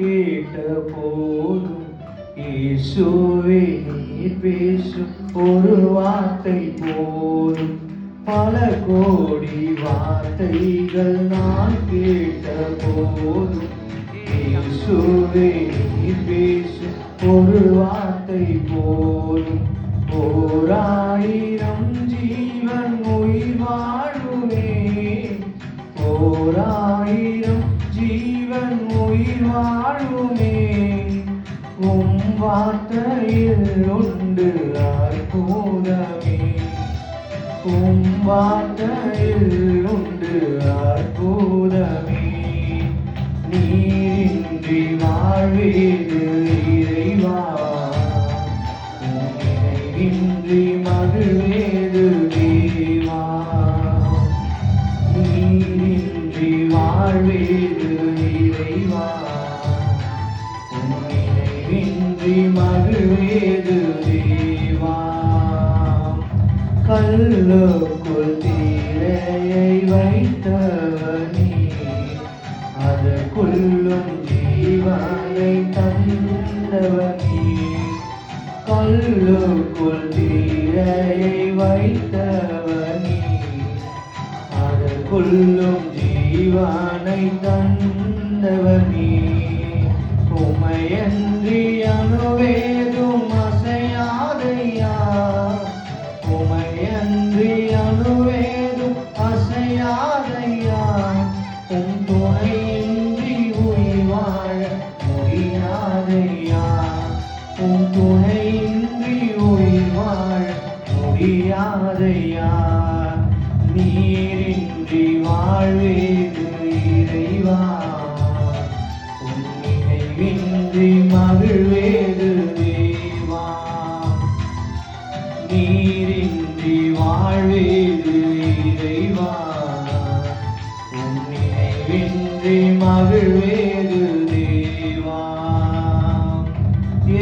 கேட்ட போதும் இயேசுவே நீர் பேசும் ஒரு வார்த்தை போதும். பல கோடி வார்த்தைகள் நான் கேட்ட போதும் இயேசுவே நீர் பேசும் ஒரு வார்த்தை போதும். ஓராயிரம் ஜீவன் உயிர் வாழுமே, ஓராயிரம் ஜீவன் உயிர் வாழுமே. வார்த்தையில் உண்டு அற்புதமே, வார்த்தையில் உண்டு அற்புதமே. நீரின்றி வாழ்வேது இறைவா, நினைவின்றி மகிழ்வேது தேவா. நீரின்றி வாழ்வேது இறைவா, நினைவின்றி மகிழ்வேது தேவா. கல்லுக்குள் தீரையை வைத்தவனே, அதற்குள்ளும் ஜீவனை தந்தவனே. கல்லுக்குள் தீரையை வைத்தவனே, அதற்குள்ளும் ஜீவனை தந்தவனே. உமையன்றி அணுவேதும் அசையாதையா, உமையன்றி அணுவேதும் அசையாதையா. உன் துணையின்றி உயிர் வாழ முடியாதையா, உன் துணையின்றி உயிர் வாழ முடியாதையா. நீரின்றி வாழ்வேது இறைவா, உன் நினைவின்றி மகிழ்வேது தேவா. நீரின்றி வாழ்வேது இறைவா, உன் நினைவின்றி மகிழ்வேது தேவா.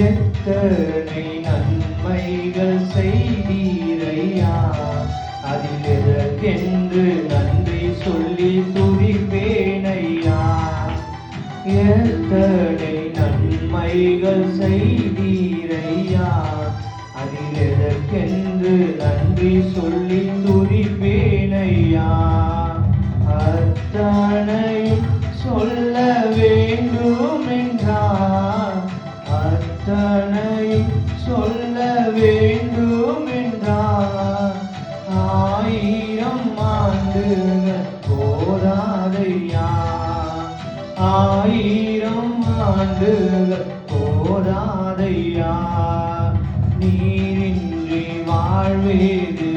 எத்தனை நன்மைகள் செய்தீரையா, அதில் எதற்கென்று நன்றி சொல்லி துதிப்பேனையா. எத்தனை நன்மைகள் செய்தீரையா, அதில் எதற்கென்று நன்றி சொல்லி துதிப்பேனையா. அத்தனையும் சொல்ல வேண்டும் என்றார், அத்தனையும் சொல்ல வேண்டும் என்றார். ஆயிரம் ஆண்டுகள் போராதையா, ஆயிரம் ஆண்டுகள் போராதையா. நீரின்றி வாழ்வேது